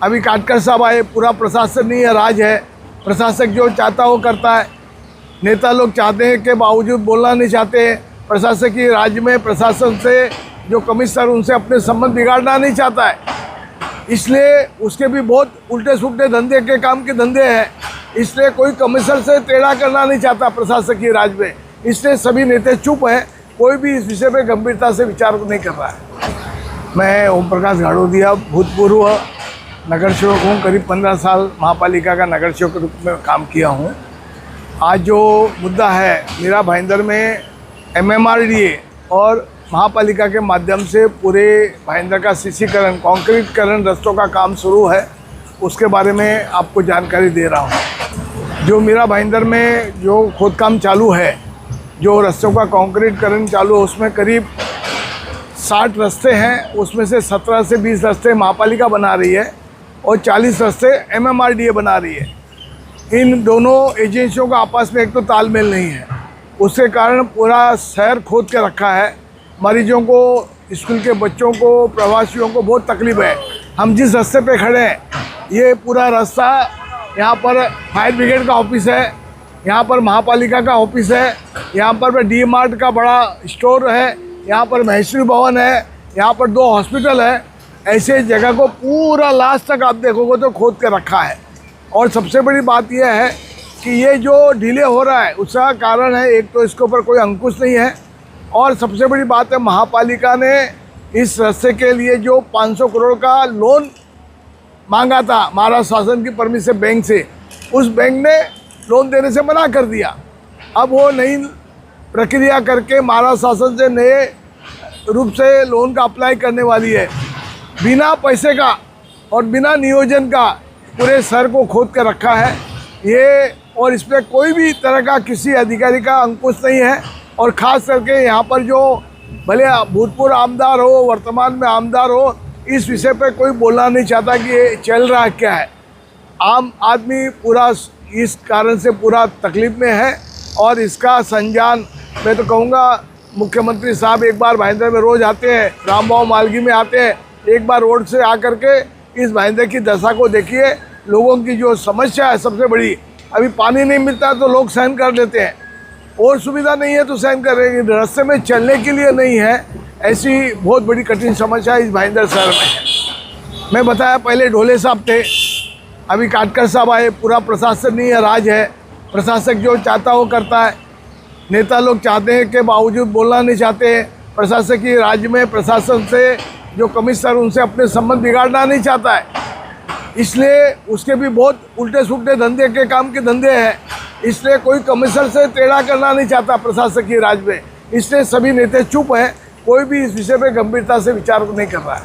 अभी काटकर साहब आए, पूरा प्रशासन नहीं है, राज है। प्रशासक जो चाहता वो करता है। नेता लोग चाहते हैं के बावजूद बोलना नहीं चाहते हैं। प्रशासकीय राज्य में प्रशासन से जो कमिश्नर उनसे अपने संबंध बिगाड़ना नहीं चाहता है, इसलिए उसके भी बहुत उल्टे सुल्टे धंधे के काम के धंधे हैं। इसलिए कोई कमिश्नर से टेढ़ा करना नहीं चाहता प्रशासकीय राज्य में, इसलिए सभी नेता चुप हैं। कोई भी इस विषय पे गंभीरता से विचार नहीं कर रहा है। मैं ओम प्रकाश गाड़ोदिया भूतपूर्व नगर सेवक हूँ। करीब 15 साल महापालिका का नगर सेवक के रूप में काम किया हूँ। आज जो मुद्दा है, मीरा भाईंदर में MMRDA और महापालिका के माध्यम से पूरे भाईंदर का सीसीकरण, कंक्रीटकरण, रस्तों का काम शुरू है, उसके बारे में आपको जानकारी दे रहा हूँ। जो मीरा भाईंदर में जो खोदकाम चालू है, जो रस्तों का कंक्रीटकरण चालू है, उसमें करीब 60 रास्ते हैं। उसमें से 17 से 20 रास्ते महापालिका बना रही है और 40 रास्ते MMRDA बना रही है। इन दोनों एजेंसियों का आपस में एक तो तालमेल नहीं है, उसके कारण पूरा शहर खोद के रखा है। मरीजों को, स्कूल के बच्चों को, प्रवासियों को बहुत तकलीफ है। हम जिस रास्ते पे खड़े हैं, ये पूरा रास्ता, यहाँ पर फायर ब्रिगेड का ऑफिस है, यहाँ पर महापालिका का ऑफिस है, यहाँ पर DMart का बड़ा स्टोर है, यहाँ पर महेश्वरी भवन है, यहाँ पर 2 हॉस्पिटल है। ऐसे जगह को पूरा लास्ट तक आप देखोगे तो खोद के रखा है। और सबसे बड़ी बात यह है कि ये जो डिले हो रहा है उसका कारण है, एक तो इसके ऊपर कोई अंकुश नहीं है, और सबसे बड़ी बात है महापालिका ने इस रास्ते के लिए जो 500 करोड़ का लोन मांगा था महाराष्ट्र शासन की परमिट से बैंक से, उस बैंक ने लोन देने से मना कर दिया। अब वो नई प्रक्रिया करके महाराष्ट्र शासन से नए रूप से लोन का अप्लाई करने वाली है। बिना पैसे का और बिना नियोजन का पूरे शहर को खोद कर रखा है ये, और इस पर कोई भी तरह का किसी अधिकारी का अंकुश नहीं है। और ख़ास करके यहाँ पर जो भले भूतपूर्व आमदार हो, वर्तमान में आमदार हो, इस विषय पे कोई बोलना नहीं चाहता कि ये चल रहा क्या है। आम आदमी पूरा इस कारण से पूरा तकलीफ में है, और इसका संज्ञान मैं तो कहूँगा मुख्यमंत्री साहब एक बार भाईंदर में रोज़ आते हैं, रामबाव मालगी में आते हैं, एक बार रोड से आकर के इस भाईंदर की दशा को देखिए। लोगों की जो समस्या है सबसे बड़ी, अभी पानी नहीं मिलता तो लोग सहन कर लेते हैं, और सुविधा नहीं है तो सहन कर रहे हैं, रास्ते में चलने के लिए नहीं है। ऐसी बहुत बड़ी कठिन समस्या इस भाईंदर शहर में है। मैं बताया पहले ढोले साहब थे, अभी काटकर साहब आए। पूरा प्रशासन नहीं है, राज है। प्रशासक जो चाहता वो करता है। नेता लोग चाहते हैं के बावजूद बोलना नहीं चाहते हैं। प्रशासकीय राज्य में प्रशासन से जो कमिश्नर उनसे अपने संबंध बिगाड़ना नहीं चाहता है, इसलिए उसके भी बहुत उल्टे सुल्टे धंधे के काम के धंधे हैं। इसलिए कोई कमिश्नर से टेढ़ा करना नहीं चाहता प्रशासकीय राज्य में, इसलिए सभी नेता चुप हैं। कोई भी इस विषय पे गंभीरता से विचार नहीं कर रहा है।